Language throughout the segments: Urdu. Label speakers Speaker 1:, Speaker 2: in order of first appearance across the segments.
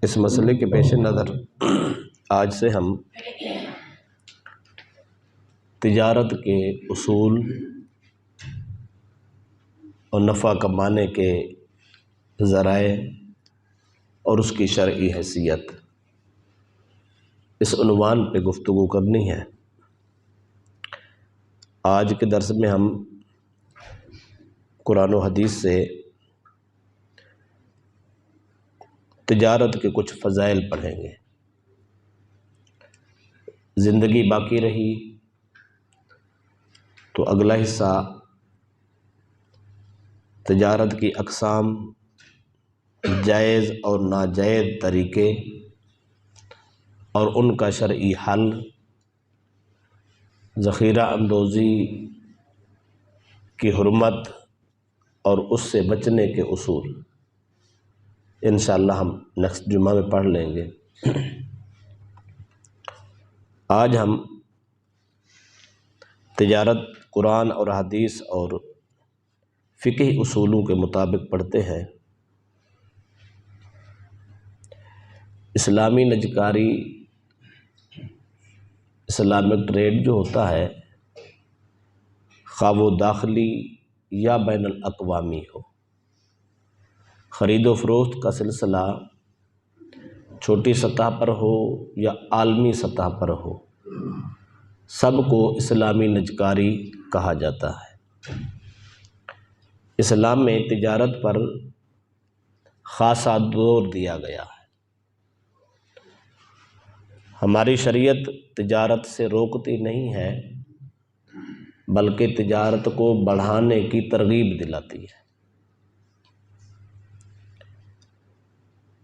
Speaker 1: اس مسئلے کے پیش نظر آج سے ہم تجارت کے اصول اور نفع کمانے کے ذرائع اور اس کی شرعی حیثیت، اس عنوان پہ گفتگو کرنی ہے۔ آج کے درس میں ہم قرآن و حدیث سے تجارت کے کچھ فضائل پڑھیں گے۔ زندگی باقی رہی تو اگلا حصہ تجارت کی اقسام، جائز اور ناجائز طریقے اور ان کا شرعی حل، ذخیرہ اندوزی کی حرمت اور اس سے بچنے کے اصول انشاءاللہ ہم نیکسٹ جمعہ میں پڑھ لیں گے۔ آج ہم تجارت قرآن اور حدیث اور فقہی اصولوں کے مطابق پڑھتے ہیں۔ اسلامی نجکاری، اسلامک ٹریڈ جو ہوتا ہے، خواہ وہ داخلی یا بین الاقوامی ہو، خرید و فروخت کا سلسلہ چھوٹی سطح پر ہو یا عالمی سطح پر ہو، سب کو اسلامی نجکاری کہا جاتا ہے۔ اسلام میں تجارت پر خاصا زور دیا گیا ہے۔ ہماری شریعت تجارت سے روکتی نہیں ہے، بلکہ تجارت کو بڑھانے کی ترغیب دلاتی ہے۔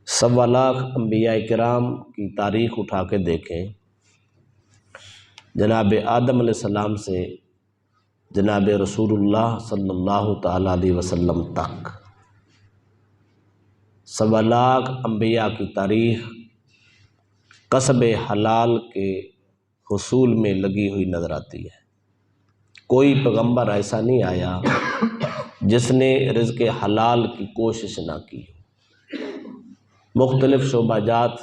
Speaker 1: 1.25 لاکھ انبیاء کرام کی تاریخ اٹھا کے دیکھیں، جناب آدم علیہ السلام سے جناب رسول اللہ صلی اللہ تعالیٰ علیہ وسلم تک 1.25 لاکھ انبیاء کی تاریخ کسب حلال کے حصول میں لگی ہوئی نظر آتی ہے۔ کوئی پیغمبر ایسا نہیں آیا جس نے رزق حلال کی کوشش نہ کی۔ مختلف شعبہ جات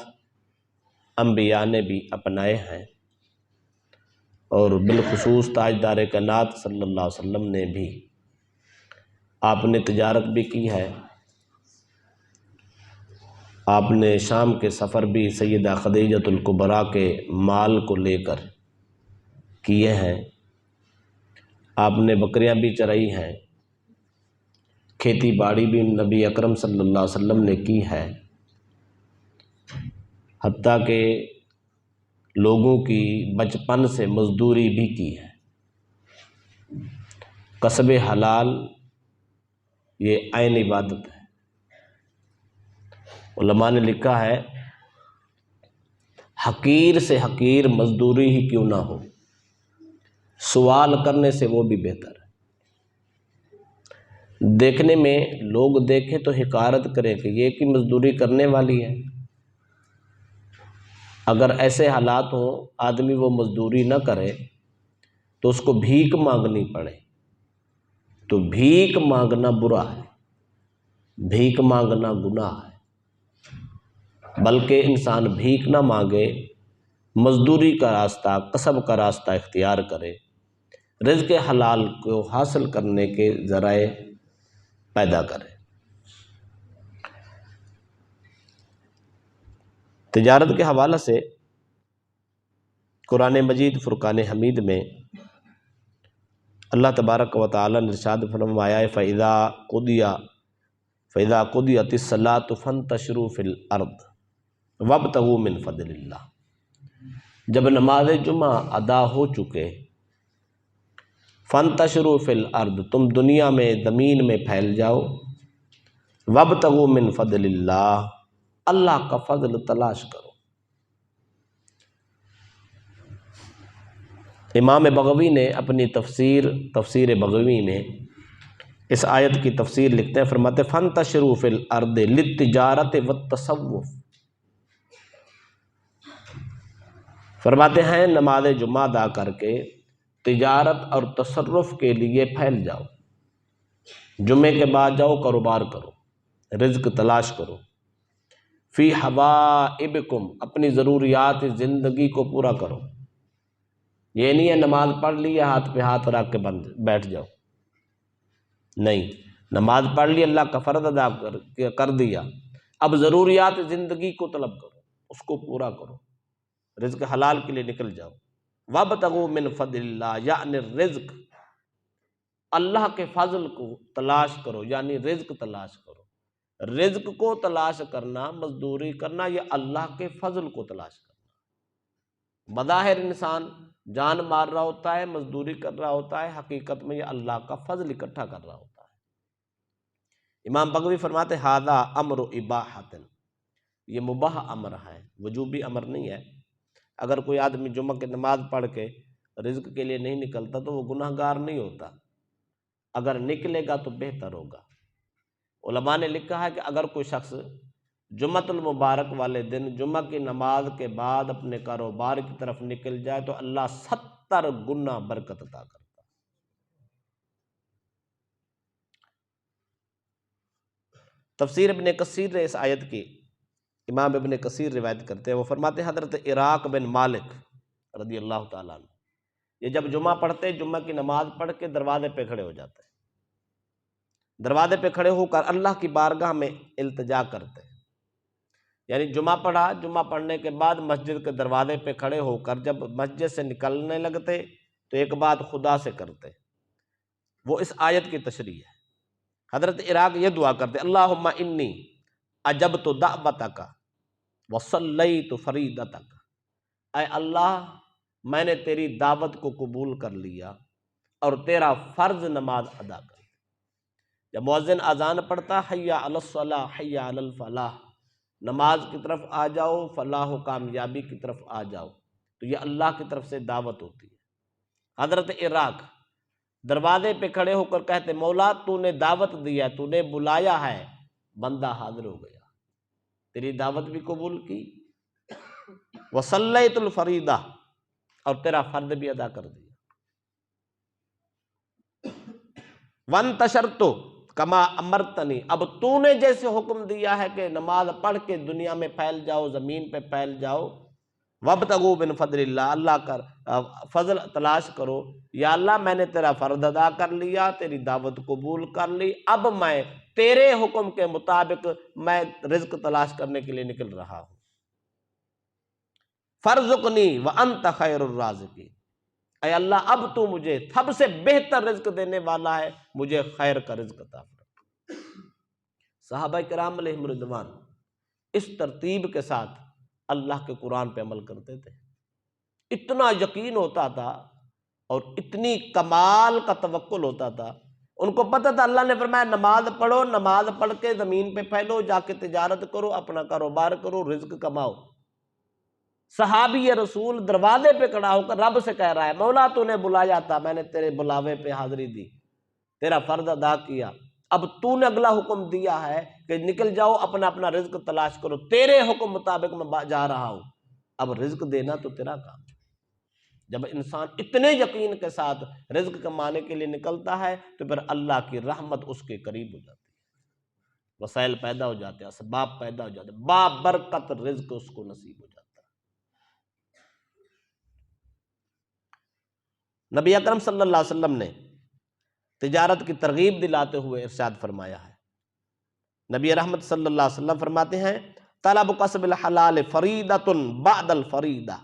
Speaker 1: انبیاء نے بھی اپنائے ہیں، اور بالخصوص تاجدار کائنات صلی اللہ علیہ وسلم نے بھی، آپ نے تجارت بھی کی ہے۔ آپ نے شام کے سفر بھی سیدہ خدیجۃ الکبریٰ کے مال کو لے کر کیے ہیں۔ آپ نے بکریاں بھی چرائی ہیں، کھیتی باڑی بھی نبی اکرم صلی اللہ علیہ وسلم نے کی ہے، حتیٰ کہ لوگوں کی بچپن سے مزدوری بھی کی ہے۔ کسب حلال یہ عین عبادت ہے۔ علماء نے لکھا ہے، حقیر سے حقیر مزدوری ہی کیوں نہ ہو، سوال کرنے سے وہ بھی بہتر ہے۔ دیکھنے میں لوگ دیکھیں تو حقارت کریں کہ یہ کی مزدوری کرنے والی ہے۔ اگر ایسے حالات ہوں آدمی وہ مزدوری نہ کرے تو اس کو بھیک مانگنی پڑے، تو بھیک مانگنا برا ہے، بھیک مانگنا گناہ ہے۔ بلکہ انسان بھیک نہ مانگے، مزدوری کا راستہ، کسب کا راستہ اختیار کرے، رزق حلال کو حاصل کرنے کے ذرائع پیدا کرے۔ تجارت کے حوالے سے قرآن مجید فرقان حمید میں اللہ تبارک و تعالیٰ نے ارشاد فرمایا ہے، فَإِذَا قُضِيَتِ الصَّلَاةُ فَانتَشِرُوا فِي الْأَرْضِ وَابْتَغُوا مِنْ فَضْلِ اللَّهِ، جب نماز جمعہ ادا ہو چکے، فَانتَشِرُوا فِي الْأَرْضِ، تم دنیا میں زمین میں پھیل جاؤ، وَابْتَغُوا مِنْ فَضْلِ اللَّهِ، اللہ کا فضل تلاش کرو۔ امام بغوی نے اپنی تفسیر بغوی میں اس آیت کی تفسیر لکھتے ہیں، فرماتے ہیں فَانتَشِرُوا فِي الْأَرْضِ لِلتِّجَارَةِ وَالتَّصَوُّفِ، فرماتے ہیں نماز جمعہ ادا کر کے تجارت اور تصرف کے لیے پھیل جاؤ، جمعے کے بعد جاؤ، کاروبار کرو، رزق تلاش کرو۔ فی حوائبکم، اپنی ضروریات زندگی کو پورا کرو۔ یہ نہیں ہے نماز پڑھ لی ہے ہاتھ پہ ہاتھ رکھ کے بیٹھ جاؤ، نہیں، نماز پڑھ لی، اللہ کا فرض ادا کر دیا، اب ضروریات زندگی کو طلب کرو، اس کو پورا کرو، رزق حلال کے لیے نکل جاؤ۔ وابتغوا من فضل اللہ، یعنی رزق، اللہ کے فضل کو تلاش کرو، یعنی رزق تلاش کرو۔ رزق کو تلاش کرنا، مزدوری کرنا، یہ اللہ کے فضل کو تلاش کرنا۔ بظاہر انسان جان مار رہا ہوتا ہے، مزدوری کر رہا ہوتا ہے، حقیقت میں یہ اللہ کا فضل اکٹھا کر رہا ہوتا ہے۔ امام بغوی فرماتے ھذا امر اباحۃ، یہ مباح امر ہے، وجوبی امر نہیں ہے۔ اگر کوئی آدمی جمعہ کی نماز پڑھ کے رزق کے لیے نہیں نکلتا تو وہ گناہ گار نہیں ہوتا، اگر نکلے گا تو بہتر ہوگا۔ علماء نے لکھا ہے کہ اگر کوئی شخص جمعۃ المبارک والے دن جمعہ کی نماز کے بعد اپنے کاروبار کی طرف نکل جائے تو اللہ 70 گنا برکت عطا کرتا ہے۔ تفسیر ابن کثیر نے اس آیت کی، امام ابن کثیر روایت کرتے ہیں، وہ فرماتے ہیں حضرت عراق بن مالک رضی اللہ تعالیٰ عنہ، یہ جب جمعہ پڑھتے، جمعہ کی نماز پڑھ کے دروازے پہ کھڑے ہو جاتے، دروازے پہ کھڑے ہو کر اللہ کی بارگاہ میں التجا کرتے، یعنی جمعہ پڑھا، جمعہ پڑھنے کے بعد مسجد کے دروازے پہ کھڑے ہو کر جب مسجد سے نکلنے لگتے تو ایک بات خدا سے کرتے، وہ اس آیت کی تشریح ہے۔ حضرت عراق یہ دعا کرتے، اللہم انی اجبت دعوتک وصلیت فریضتک، اے اللہ میں نے تیری دعوت کو قبول کر لیا اور تیرا فرض نماز ادا کر۔ جب مؤذن اذان پڑھتا حی علی الصلاۃ حی علی الفلاح، نماز کی طرف آ جاؤ، فلاح و کامیابی کی طرف آ جاؤ، تو یہ اللہ کی طرف سے دعوت ہوتی ہے۔ حضرت عراق دروازے پہ کھڑے ہو کر کہتے مولا تو نے دعوت دی ہے، تو نے بلایا ہے، بندہ حاضر ہو گیا، تیری دعوت بھی قبول کی، وصلیت الفریضہ، اور تیرا فرض بھی ادا کر دیا، وانتشرت کما امرتنی، اب تو نے جیسے حکم دیا ہے کہ نماز پڑھ کے دنیا میں پھیل جاؤ، زمین پہ پھیل جاؤ، وابتغوا من فضل اللہ، اللہ کا فضل تلاش کرو، یا اللہ میں نے تیرا فرض ادا کر لیا، تیری دعوت قبول کر لی، اب میں تیرے حکم کے مطابق میں رزق تلاش کرنے کے لیے نکل رہا ہوں، فارزقنی وانت خیر الرازقین، اے اللہ اب تو مجھے سب سے بہتر رزق دینے والا ہے، مجھے خیر کا رزق عطا فرما۔ صحابہ کرام علیہم رضوان اس ترتیب کے ساتھ اللہ کے قرآن پہ عمل کرتے تھے، اتنا یقین ہوتا تھا اور اتنی کمال کا توکل ہوتا تھا، ان کو پتہ تھا اللہ نے فرمایا نماز پڑھو، نماز پڑھ کے زمین پہ پھیلو، جا کے تجارت کرو، اپنا کاروبار کرو، رزق کماؤ۔ صحابی رسول دروازے پہ کھڑا ہو کر رب سے کہہ رہا ہے مولا تو نے بلایا تھا، میں نے تیرے بلاوے پہ حاضری دی، تیرا فرض ادا کیا، اب تو نے اگلا حکم دیا ہے کہ نکل جاؤ، اپنا اپنا رزق تلاش کرو، تیرے حکم مطابق میں جا رہا ہوں، اب رزق دینا تو تیرا کام ہے۔ جب انسان اتنے یقین کے ساتھ رزق کمانے کے لیے نکلتا ہے تو پھر اللہ کی رحمت اس کے قریب ہو جاتی ہے، وسائل پیدا ہو جاتے ہیں، اسباب پیدا ہو جاتے ہیں، بابرکت رزق اس کو نصیب ہو جاتا ہے۔ نبی اکرم صلی اللہ علیہ وسلم نے تجارت کی ترغیب دلاتے ہوئے ارشاد فرمایا ہے، نبی رحمت صلی اللہ علیہ وسلم فرماتے ہیں طلب کسب الحلال فریضۃ بعد الفریضہ،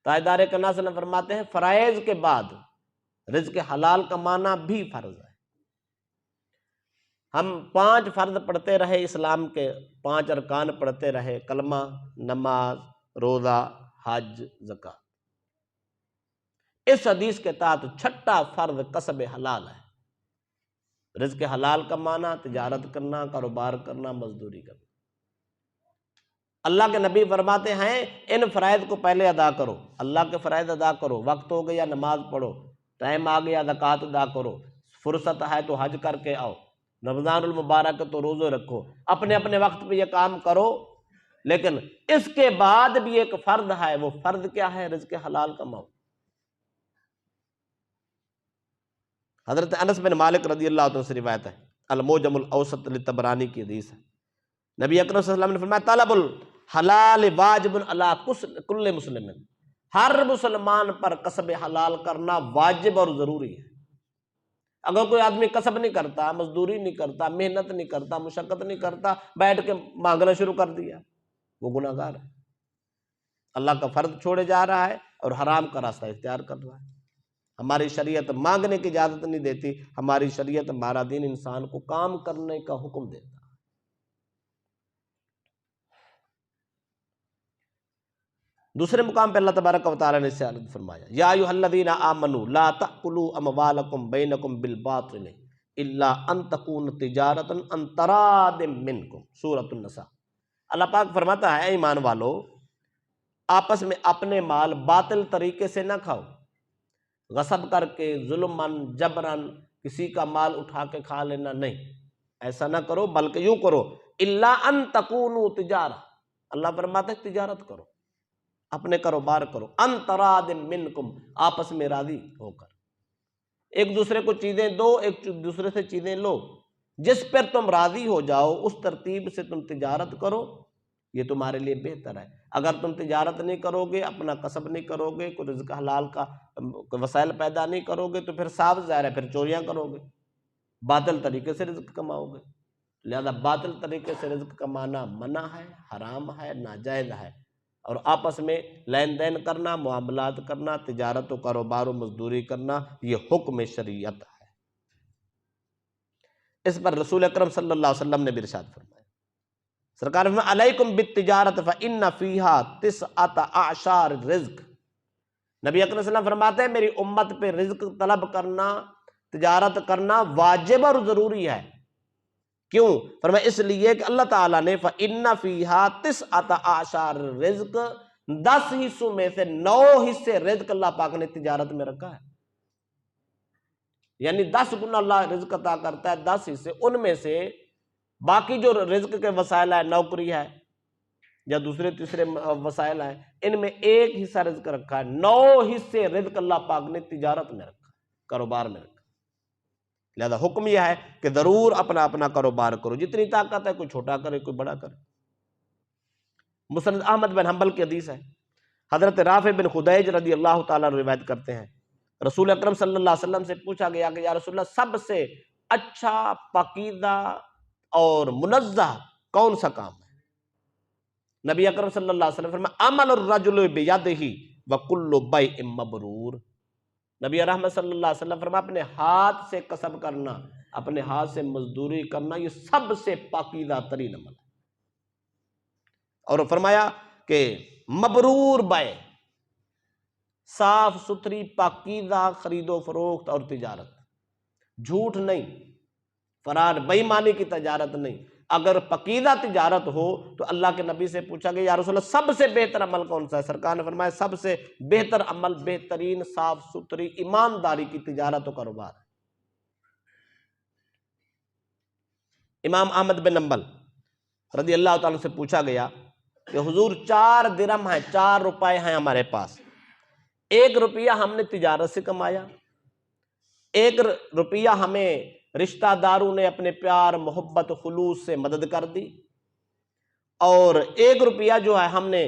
Speaker 1: تاجدار کناس نے فرماتے ہیں فرائض کے بعد رزق حلال کمانا بھی فرض ہے۔ ہم 5 فرض پڑھتے رہے، اسلام کے 5 ارکان پڑھتے رہے، کلمہ، نماز، روزہ، حج، زکوٰۃ، اس حدیث کے تحت 6واں فرض کسب حلال ہے، رزق حلال کمانا، تجارت کرنا، کاروبار کرنا، مزدوری کرنا۔ اللہ کے نبی فرماتے ہیں ان فرائض کو پہلے ادا کرو، اللہ کے فرائض ادا کرو، وقت ہو گیا نماز پڑھو، ٹائم آ گیا زکوٰۃ ادا کرو، فرصت ہے تو حج کر کے آؤ، رمضان المبارک تو روزے رکھو، اپنے اپنے وقت پہ یہ کام کرو، لیکن اس کے بعد بھی ایک فرض ہے، وہ فرض کیا ہے؟ رزق حلال کماؤ۔ حضرت انس بن مالک رضی اللہ عنہ سے روایت ہے، الموجم الاوسط لطبرانی کی حدیث ہے، نبی اکرم صلی اللہ علیہ وسلم نے فرمایا طلب الحلال واجب علی کل مسلم، ہر مسلمان پر کسب حلال کرنا واجب اور ضروری ہے۔ اگر کوئی آدمی کسب نہیں کرتا، مزدوری نہیں کرتا، محنت نہیں کرتا، مشقت نہیں کرتا، بیٹھ کے مانگنا شروع کر دیا، وہ گناہ گار ہے، اللہ کا فرض چھوڑے جا رہا ہے اور حرام کا راستہ اختیار کر رہا ہے۔ ہماری شریعت مانگنے کی اجازت نہیں دیتی، ہماری شریعت، ہمارا دین انسان کو کام کرنے کا حکم دیتا ہے۔ دوسرے مقام پہ اللہ تبارک و تعالیٰ نے اس سے فرمایا یا ایھا الذین آمنوا لا تأکلوا اموالکم بینکم بالباطل الا ان تکون تجارۃ عن تراض منکم، سورۃ النساء۔ اللہ پاک فرماتا ہے اے ایمان والو، آپس میں اپنے مال باطل طریقے سے نہ کھاؤ، غصب کر کے، ظلماً، جبراً کسی کا مال اٹھا کے کھا لینا، نہیں، ایسا نہ کرو، بلکہ یوں کرو الا ان تکونوا تجارہ، اللہ فرماتا ہے تجارت کرو، اپنے کاروبار کرو، ان تراض منکم، آپس میں راضی ہو کر، ایک دوسرے کو چیزیں دو، ایک دوسرے سے چیزیں لو، جس پر تم راضی ہو جاؤ اس ترتیب سے تم تجارت کرو، یہ تمہارے لیے بہتر ہے۔ اگر تم تجارت نہیں کرو گے، اپنا کسب نہیں کرو گے، کوئی رزق حلال کا وسائل پیدا نہیں کرو گے، تو پھر صاف ظاہر ہے پھر چوریاں کرو گے، باطل طریقے سے رزق کماؤ گے۔ لہذا باطل طریقے سے رزق کمانا منع ہے، حرام ہے، ناجائز ہے، اور آپس میں لین دین کرنا، معاملات کرنا، تجارت و کاروبار و مزدوری کرنا، یہ حکم شریعت ہے۔ اس پر رسول اکرم صلی اللہ علیہ وسلم نے بھی ارشاد فرمایا، سرکار نے فرمایا علیکم بالتجارت فإن فیہا تسعۃ اعشار الرزق، نبی اکرم صلی اللہ علیہ وسلم فرماتے ہیں میری امت پہ رزق طلب کرنا، تجارت کرنا واجب اور ضروری ہے۔ کیوں؟ فرمایا اس لیے کہ اللہ تعالیٰ نے فإن فیہا تسعۃ اعشار الرزق، 10 حصوں میں سے 9 حصے رزق اللہ پاک نے تجارت میں رکھا ہے، یعنی 10 گنا اللہ رزق عطا کرتا ہے، 10 حصے، ان میں سے باقی جو رزق کے وسائل ہیں، نوکری ہے یا دوسرے تیسرے وسائل ہیں، ان میں ایک حصہ رزق رکھا ہے، 9 حصے رزق اللہ پاک نے تجارت میں رکھا، کاروبار میں رکھا۔ لہذا حکم یہ ہے کہ ضرور اپنا اپنا کاروبار کرو، جتنی طاقت ہے، کوئی چھوٹا کرے کوئی بڑا کرے۔ مسند احمد بن حنبل کی حدیث ہے، حضرت رافع بن خدیج رضی اللہ تعالیٰ روایت کرتے ہیں، رسول اکرم صلی اللہ علیہ وسلم سے پوچھا گیا کہ یا رسول اللہ سب سے اچھا، پاکیزہ اور منزہ کون سا کام ہے؟ نبی اکرم صلی اللہ علیہ وسلم فرمایا عمل الرجل بیدہ وکل بیع مبرور، نبی رحمت صلی اللہ علیہ وسلم فرمایا اپنے ہاتھ سے کسب کرنا، اپنے ہاتھ سے مزدوری کرنا، یہ سب سے پاکیزہ ترین عمل ہے۔ اور فرمایا کہ مبرور بیع، صاف ستھری پاکیزہ خرید و فروخت اور تجارت، جھوٹ نہیں، فرار بے ایمانی کی تجارت نہیں۔ اگر پاکیزہ تجارت ہو تو اللہ کے نبی سے پوچھا گیا یا رسول اللہ سب سے بہتر عمل کون سا ہے؟ سرکار نے فرمایا سب سے بہتر عمل بہترین صاف ستھری ایمانداری کی تجارت و کاروبار ہے۔ امام احمد بن حنبل رضی اللہ تعالیٰ سے پوچھا گیا کہ حضور 4 درہم ہیں، 4 روپے ہیں ہمارے پاس، 1 روپیہ ہم نے تجارت سے کمایا، 1 روپیہ ہمیں رشتہ داروں نے اپنے پیار، محبت، خلوص سے مدد کر دی، اور 1 روپیہ جو ہے ہم نے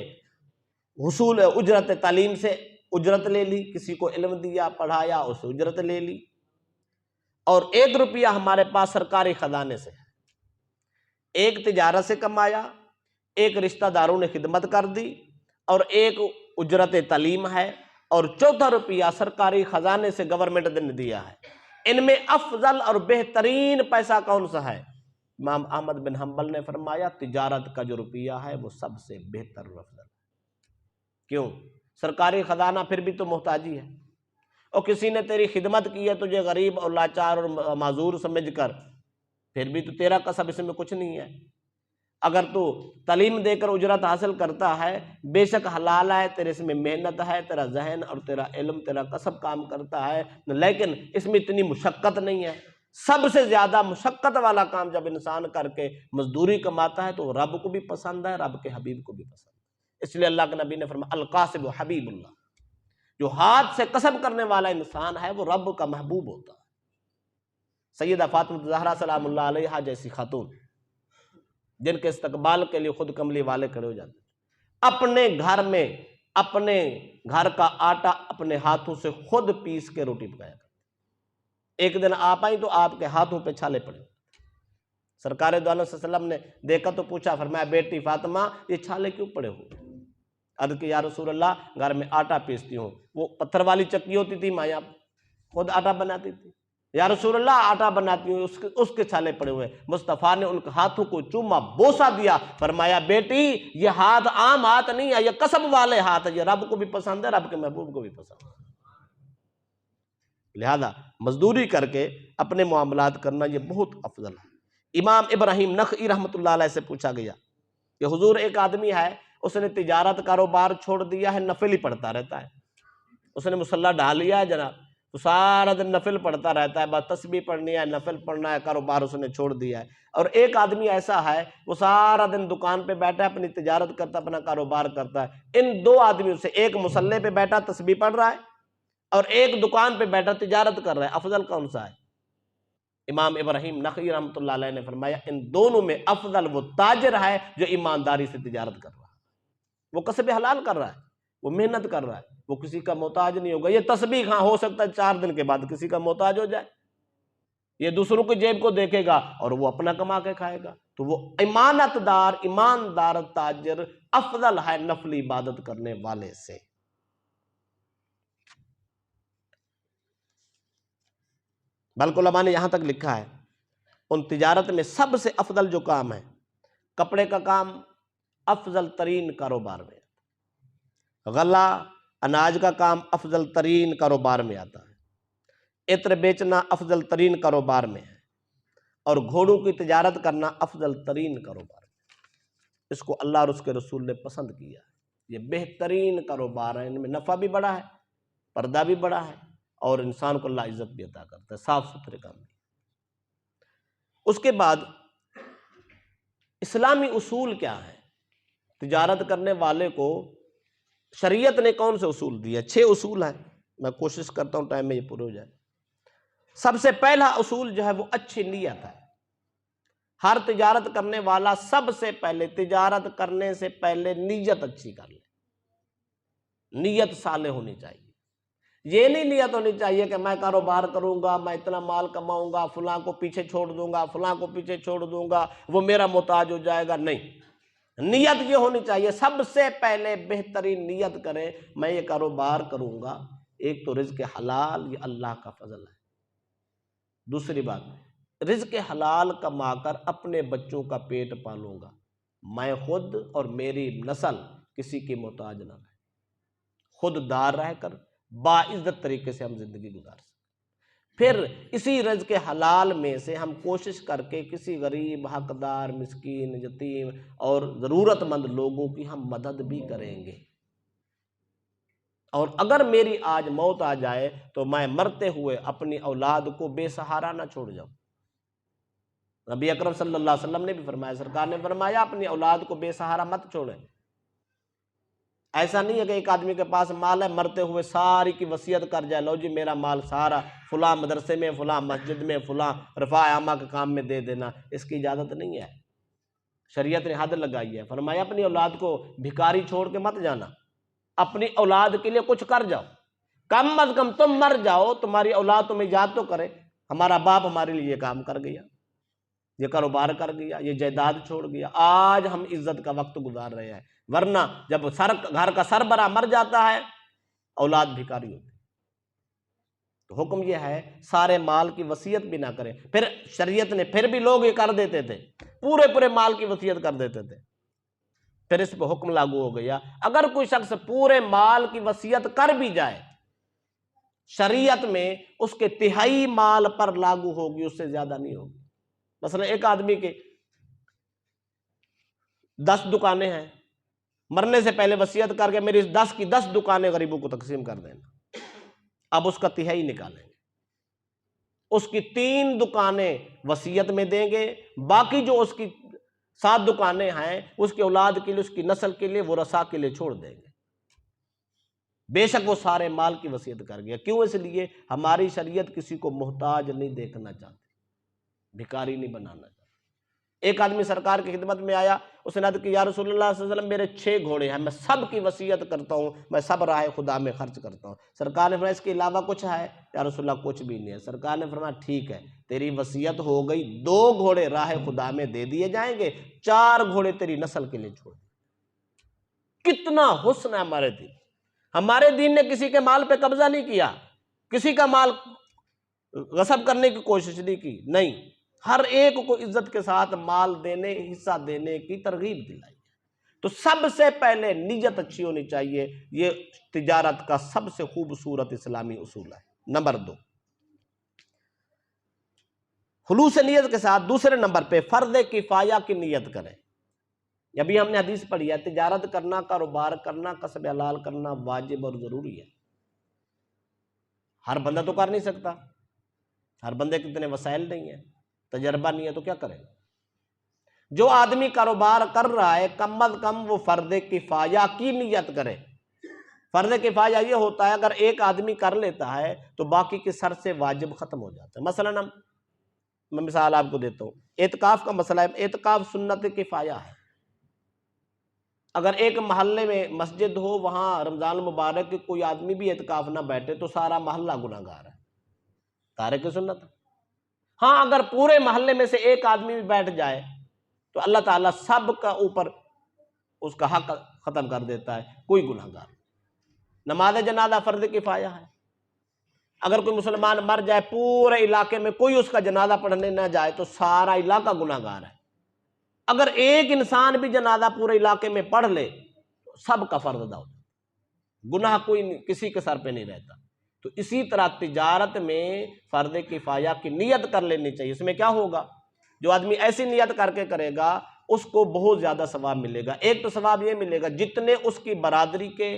Speaker 1: حصول اجرت تعلیم سے اجرت لے لی، کسی کو علم دیا، پڑھایا، اسے اجرت لے لی، اور 1 روپیہ ہمارے پاس سرکاری خزانے سے، 1 تجارت سے کمایا، 1 رشتہ داروں نے خدمت کر دی، اور 1 اجرت تعلیم ہے، اور 4 روپیہ سرکاری خزانے سے گورنمنٹ نے دیا ہے۔ ان میں افضل اور بہترین پیسہ کون سا ہے؟ امام احمد بن حنبل نے فرمایا تجارت کا جو روپیہ ہے وہ سب سے بہتر اور افضل ہے۔ کیوں؟ سرکاری خزانہ پھر بھی تو محتاجی ہے، اور کسی نے تیری خدمت کی ہے تجھے غریب اور لاچار اور معذور سمجھ کر، پھر بھی تو تیرا کسب اس میں کچھ نہیں ہے۔ اگر تو تعلیم دے کر اجرت حاصل کرتا ہے، بے شک حلال ہے، تیرے اس میں محنت ہے، تیرا ذہن اور تیرا علم، تیرا کسب کام کرتا ہے، لیکن اس میں اتنی مشقت نہیں ہے۔ سب سے زیادہ مشقت والا کام جب انسان کر کے مزدوری کماتا ہے تو رب کو بھی پسند ہے، رب کے حبیب کو بھی پسند ہے۔ اس لیے اللہ کے نبی نے فرمایا القاسب حبیب اللہ، جو ہاتھ سے کسب کرنے والا انسان ہے وہ رب کا محبوب ہوتا ہے۔ سیدہ فاطمہ زہرا سلام اللہ علیہا جیسی خاتون جن کے استقبال کے لیے خود کملی والے کھڑے ہو جاتے ہیں، اپنے گھر میں اپنے گھر کا آٹا اپنے ہاتھوں سے خود پیس کے روٹی پکایا کرتے۔ ایک دن آپ آئی تو آپ کے ہاتھوں پہ چھالے پڑے، سرکار دو عالم صلی اللہ علیہ وسلم نے دیکھا تو پوچھا، فرمایا بیٹی فاطمہ یہ چھالے کیوں پڑے ہوئے؟ عرض کی یا رسول اللہ گھر میں آٹا پیستی ہوں، وہ پتھر والی چکی ہوتی تھی ماں خود آٹا بناتی تھی، یا رسول اللہ آٹا بناتی ہوں اس کے چھالے پڑے ہوئے۔ مصطفیٰ نے ان کے ہاتھوں کو چوما، بوسہ دیا، فرمایا بیٹی یہ ہاتھ عام ہاتھ نہیں ہے، یہ قسم والے ہاتھ ہے، یہ رب کو بھی پسند ہے، رب کے محبوب کو بھی پسند ہے۔ لہذا مزدوری کر کے اپنے معاملات کرنا یہ بہت افضل ہے۔ امام ابراہیم نخعی رحمۃ اللہ علیہ سے پوچھا گیا کہ حضور ایک آدمی ہے، اس نے تجارت کاروبار چھوڑ دیا ہے، نفل ہی پڑھتا رہتا ہے، اس نے مصلی ڈال لیا ہے جناب، تو سارا دن نفل پڑھتا رہتا ہے، بس تسبیح پڑھنی ہے، نفل پڑھنا ہے، کاروبار اس نے چھوڑ دیا ہے۔ اور ایک آدمی ایسا ہے وہ سارا دن دکان پہ بیٹھا ہے، اپنی تجارت کرتا ہے، اپنا کاروبار کرتا ہے۔ ان دو آدمیوں سے ایک مصلی پہ بیٹھا تسبیح پڑھ رہا ہے اور ایک دکان پہ بیٹھا تجارت کر رہا ہے، افضل کون سا ہے؟ امام ابراہیم نخعی رحمۃ اللہ علیہ نے فرمایا ان دونوں میں افضل وہ تاجر ہے جو ایمانداری سے تجارت کر رہا ہے، وہ کسب حلال کر رہا ہے، وہ محنت کر رہا ہے، وہ کسی کا محتاج نہیں ہوگا۔ یہ تسبیح ہاں ہو سکتا ہے 4 دن کے بعد کسی کا محتاج ہو جائے، یہ دوسروں کی جیب کو دیکھے گا اور وہ اپنا کما کے کھائے گا، تو وہ امانت دار ایماندار تاجر افضل ہے نفلی عبادت کرنے والے سے۔ بلکہ علماء نے یہاں تک لکھا ہے ان تجارت میں سب سے افضل جو کام ہے، کپڑے کا کام افضل ترین کاروبار میں ہے، غلہ اناج کا کام افضل ترین کاروبار میں آتا ہے، عطر بیچنا افضل ترین کاروبار میں ہے، اور گھوڑوں کی تجارت کرنا افضل ترین کاروبار ہے۔ اس کو اللہ اور اس کے رسول نے پسند کیا ہے، یہ بہترین کاروبار ہے، ان میں نفع بھی بڑا ہے، پردہ بھی بڑا ہے، اور انسان کو اللہ عزت بھی عطا کرتا ہے، صاف ستھرے کام بھی۔ اس کے بعد اسلامی اصول کیا ہے؟ تجارت کرنے والے کو شریعت نے کون سے اصول دیے؟ 6 اصول ہیں، میں کوشش کرتا ہوں ٹائم میں یہ پورے ہو جائے۔ سب سے پہلا اصول جو ہے وہ اچھی نیت ہے۔ ہر تجارت کرنے والا سب سے پہلے تجارت کرنے سے پہلے نیت اچھی کر لے، نیت صالح ہونی چاہیے۔ یہ نہیں نیت ہونی چاہیے کہ میں کاروبار کروں گا، میں اتنا مال کماؤں گا، فلاں کو پیچھے چھوڑ دوں گا، فلاں کو پیچھے چھوڑ دوں گا، وہ میرا محتاج ہو جائے گا، نہیں، نیت یہ ہونی چاہیے سب سے پہلے بہترین نیت کرے میں یہ کاروبار کروں گا، ایک تو رزق حلال، یہ اللہ کا فضل ہے۔ دوسری بات، رزق حلال کما کر اپنے بچوں کا پیٹ پالوں گا، میں خود اور میری نسل کسی کی محتاج نہ رہے، خود دار رہ کر باعزت طریقے سے ہم زندگی گزار سکیں۔ پھر اسی رزق حلال میں سے ہم کوشش کر کے کسی غریب، حقدار، مسکین، یتیم اور ضرورت مند لوگوں کی ہم مدد بھی کریں گے۔ اور اگر میری آج موت آ جائے تو میں مرتے ہوئے اپنی اولاد کو بے سہارا نہ چھوڑ جاؤں۔ نبی اکرم صلی اللہ علیہ وسلم نے بھی فرمایا، سرکار نے فرمایا اپنی اولاد کو بے سہارا مت چھوڑیں۔ ایسا نہیں ہے کہ ایک آدمی کے پاس مال ہے، مرتے ہوئے ساری کی وصیت کر جائے، لو جی میرا مال سارا فلاں مدرسے میں، فلاں مسجد میں، فلاں رفاع عامہ کے کام میں دے دینا، اس کی اجازت نہیں ہے۔ شریعت نے حد لگائی ہے، فرمایا اپنی اولاد کو بھکاری چھوڑ کے مت جانا، اپنی اولاد کے لیے کچھ کر جاؤ، کم از کم تم مر جاؤ تمہاری اولاد تمہیں یاد تو کرے ہمارا باپ ہمارے لیے یہ کام کر گیا، یہ کاروبار کر گیا، یہ جائیداد چھوڑ گیا۔ آج ہم عزت کا وقت گزار رہے ہیں، ورنہ جب گھر کا سربراہ مر جاتا ہے اولاد بھکاری ہوتی ہے۔ تو حکم یہ ہے سارے مال کی وصیت بھی نہ کریں۔ پھر شریعت نے پھر بھی لوگ یہ کر دیتے تھے، پورے مال کی وصیت کر دیتے تھے، پھر اس پہ حکم لاگو ہو گیا اگر کوئی شخص پورے مال کی وصیت کر بھی جائے، شریعت میں اس کے تہائی مال پر لاگو ہوگی، اس سے زیادہ نہیں ہوگی۔ مثلا ایک آدمی کے 10 دکانیں ہیں، مرنے سے پہلے وصیت کر کے میری 10 کی 10 دکانیں غریبوں کو تقسیم کر دینا، اب اس کا تہائی نکالیں گے، اس کی 3 دکانیں وصیت میں دیں گے، باقی جو اس کی 7 دکانیں ہیں اس کی اولاد کے لیے، اس کی نسل کے لیے، ورثاء کے لیے چھوڑ دیں گے، بے شک وہ سارے مال کی وصیت کر گیا۔ کیوں؟ اس لیے ہماری شریعت کسی کو محتاج نہیں دیکھنا چاہتی، بھکاری نہیں بنانا چاہتی۔ ایک آدمی سرکار کی خدمت میں آیا، اس نے عرض کی یا رسول اللہ صلی اللہ علیہ وسلم میرے 6 گھوڑے ہیں، میں سب کی وصیت کرتا ہوں، میں سب راہ خدا میں خرچ کرتا ہوں۔ سرکار نے فرمایا اس کے علاوہ کچھ ہے؟ یا رسول اللہ کچھ بھی نہیں ہے۔ سرکار نے فرمایا ٹھیک ہے، تیری وصیت ہو گئی، 2 گھوڑے راہ خدا میں دے دیے جائیں گے، 4 گھوڑے تیری نسل کے لیے چھوڑ دیں۔ کتنا حسن ہے ہمارے دین! ہمارے دین نے کسی کے مال پہ قبضہ نہیں کیا، کسی کا مال غصب کرنے کی کوشش نہیں کی، نہیں، ہر ایک کو عزت کے ساتھ مال دینے، حصہ دینے کی ترغیب دلائی۔ تو سب سے پہلے نیت اچھی ہونی چاہیے، یہ تجارت کا سب سے خوبصورت اسلامی اصول ہے۔ نمبر 2، خلوص نیت کے ساتھ دوسرے نمبر پہ فرض کفایہ کی نیت کریں۔ ابھی ہم نے حدیث پڑھی ہے، تجارت کرنا، کاروبار کرنا، کسب حلال کرنا واجب اور ضروری ہے۔ ہر بندہ تو کر نہیں سکتا، ہر بندے کے اتنے وسائل نہیں ہیں، تجربہ نہیں ہے تو کیا کرے گا؟ جو آدمی کاروبار کر رہا ہے کم از کم وہ فرض کفایہ کی نیت کرے۔ فرض کفایہ یہ ہوتا ہے اگر ایک آدمی کر لیتا ہے تو باقی کے سر سے واجب ختم ہو جاتا ہے۔ مثلا میں مثال آپ کو دیتا ہوں، اعتکاف کا مسئلہ ہے، اعتکاف سنت کفایہ ہے۔ اگر ایک محلے میں مسجد ہو، وہاں رمضان المبارک کوئی آدمی بھی اعتکاف نہ بیٹھے تو سارا محلہ گناہ گار ہے، تارک سنت۔ ہاں اگر پورے محلے میں سے ایک آدمی بھی بیٹھ جائے تو اللہ تعالیٰ سب کا اوپر اس کا حق ختم کر دیتا ہے، کوئی گناہ گار۔ نماز جنازہ فرض کفایہ ہے، اگر کوئی مسلمان مر جائے پورے علاقے میں کوئی اس کا جنازہ پڑھنے نہ جائے تو سارا علاقہ گناہ گار ہے۔ اگر ایک انسان بھی جنازہ پورے علاقے میں پڑھ لے تو سب کا فرض ادا ہوتا ہے، گناہ کوئی کسی کے سر پہ نہیں رہتا۔ تو اسی طرح تجارت میں فرض کفایہ کی نیت کر لینی چاہیے۔ اس میں کیا ہوگا؟ جو آدمی ایسی نیت کر کے کرے گا اس کو بہت زیادہ ثواب ملے گا۔ ایک تو ثواب یہ ملے گا جتنے اس کی برادری کے،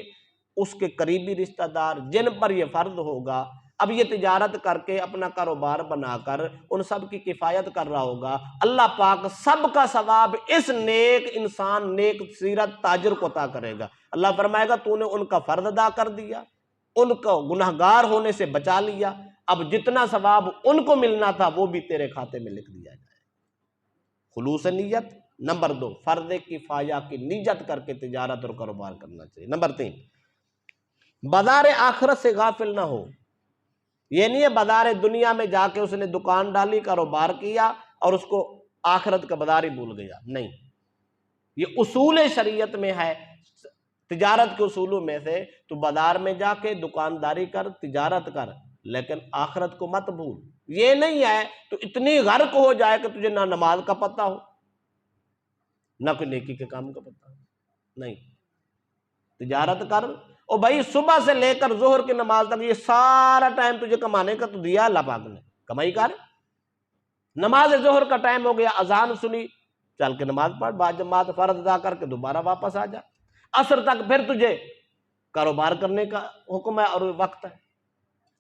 Speaker 1: اس کے قریبی رشتہ دار جن پر یہ فرض ہوگا، اب یہ تجارت کر کے اپنا کاروبار بنا کر ان سب کی کفایت کر رہا ہوگا، اللہ پاک سب کا ثواب اس نیک انسان، نیک سیرت تاجر کو عطا کرے گا۔ اللہ فرمائے گا تو نے ان کا فرض ادا کر دیا، ان کو گنہگار ہونے سے بچا لیا، اب جتنا ثواب ان کو ملنا تھا وہ بھی تیرے کھاتے میں لکھ دیا جائے۔ خلوص نیت۔ نمبر 2، فرض کفایہ کی نیت کر کے تجارت اور کاروبار کرنا چاہیے۔ نمبر 3، بازار آخرت سے غافل نہ ہو۔ یہ نہیں ہے بازار دنیا میں جا کے اس نے دکان ڈالی، کاروبار کیا اور اس کو آخرت کا بازار ہی بھول گیا، نہیں، یہ اصول شریعت میں ہے، تجارت کے اصولوں میں سے تو بازار میں جا کے دکانداری کر، تجارت کر، لیکن آخرت کو مت بھول۔ یہ نہیں ہے تو اتنی غرق ہو جائے کہ تجھے نہ نماز کا پتہ ہو نہ کوئی نیکی کے کام کا پتہ ہو، نہیں، تجارت کر۔ اور بھائی صبح سے لے کر ظہر کی نماز تک یہ سارا ٹائم تجھے کمانے کا تو دیا اللہ پاک نے، کمائی کر۔ نماز ظہر کا ٹائم ہو گیا، اذان سنی، چل کے نماز پڑھ، با جماعت فرض ادا کر کے دوبارہ واپس آ جا۔ عصر تک پھر تجھے کاروبار کرنے کا حکم ہے اور وقت ہے،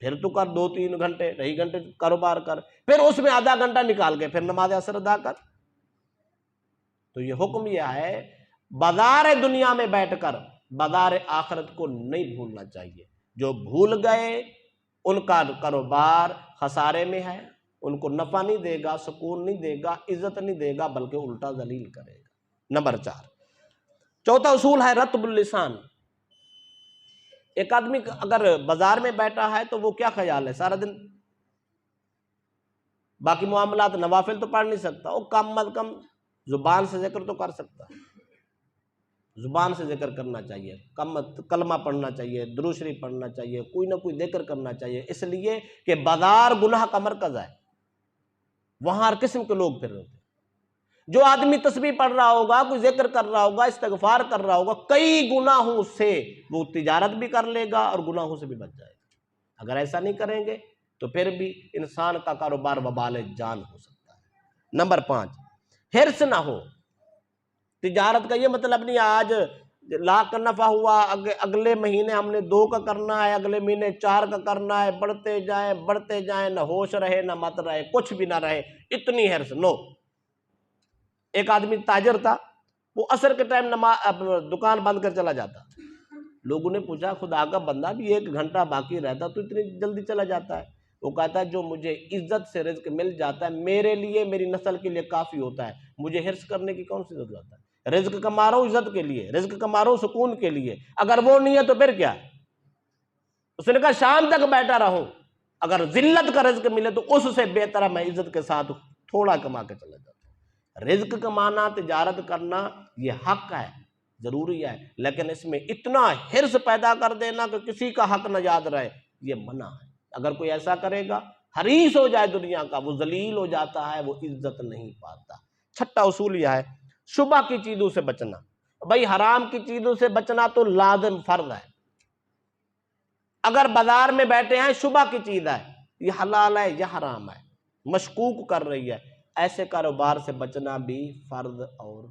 Speaker 1: پھر تو کر 2-3 گھنٹے، ڈھائی گھنٹے کاروبار کر، پھر اس میں آدھا گھنٹہ نکال کے پھر نماز عصر ادا کر۔ تو یہ حکم یہ ہے، بازار دنیا میں بیٹھ کر بازار آخرت کو نہیں بھولنا چاہیے۔ جو بھول گئے ان کا کاروبار خسارے میں ہے، ان کو نفع نہیں دے گا، سکون نہیں دے گا، عزت نہیں دے گا، بلکہ الٹا ذلیل کرے گا۔ نمبر 4، چوتھا اصول ہے رطب اللسان۔ ایک آدمی اگر بازار میں بیٹھا ہے تو وہ کیا خیال ہے، سارا دن باقی معاملات نوافل تو پڑھ نہیں سکتا، وہ کم از کم زبان سے ذکر تو کر سکتا ہے، زبان سے ذکر کرنا چاہیے، کلمہ پڑھنا چاہیے، درود شریف پڑھنا چاہیے، کوئی نہ کوئی ذکر کرنا چاہیے، اس لیے کہ بازار گناہ کا مرکز ہے، وہاں ہر قسم کے لوگ پھر رہے ہیں۔ جو آدمی تسبیح پڑھ رہا ہوگا، کوئی ذکر کر رہا ہوگا، استغفار کر رہا ہوگا، کئی گناہوں سے وہ تجارت بھی کر لے گا اور گناہوں سے بھی بچ جائے گا۔ اگر ایسا نہیں کریں گے تو پھر بھی انسان کا کاروبار وبال جان ہو سکتا ہے۔ نمبر 5، حرص نہ ہو۔ تجارت کا یہ مطلب نہیں آج لاکھ کا نفع ہوا، اگلے مہینے ہم نے 2 کا کرنا ہے، اگلے مہینے 4 کا کرنا ہے، بڑھتے جائیں، نہ ہوش رہے نہ مت رہے، کچھ بھی نہ رہے، اتنی حرص نو۔ ایک آدمی تاجر تھا، وہ عصر کے ٹائم دکان بند کر چلا جاتا۔ لوگوں نے پوچھا خدا کا بندہ بھی 1 گھنٹہ باقی رہتا تو اتنی جلدی چلا جاتا ہے؟ وہ کہتا ہے جو مجھے عزت سے رزق مل جاتا ہے میرے لیے، میری نسل کے لیے کافی ہوتا ہے، مجھے حرص کرنے کی کون سی ضرورت ہے؟ رزق کما رہا ہوں عزت کے لیے، رزق کما رہا ہوں سکون کے لیے، اگر وہ نہیں ہے تو پھر کیا؟ اس نے کہا شام تک بیٹھا رہوں، اگر ذلت کا رزق ملے تو اس سے بہتر ہے میں عزت کے ساتھ تھوڑا کما کے چلا جاتا ہوں۔ رزق کمانا، تجارت کرنا یہ حق ہے، ضروری ہے، لیکن اس میں اتنا حرص پیدا کر دینا کہ کسی کا حق نہ یاد رہے، یہ منع ہے۔ اگر کوئی ایسا کرے گا، حریص ہو جائے دنیا کا، وہ ذلیل ہو جاتا ہے، وہ عزت نہیں پاتا۔ چھٹا اصول یہ ہے شبہ کی چیزوں سے بچنا۔ بھائی حرام کی چیزوں سے بچنا تو لازم فرض ہے۔ اگر بازار میں بیٹھے ہیں شبہ کی چیز ہے، یہ حلال ہے یا حرام ہے، مشکوک کر رہی ہے، ایسے کاروبار سے بچنا بھی فرض اور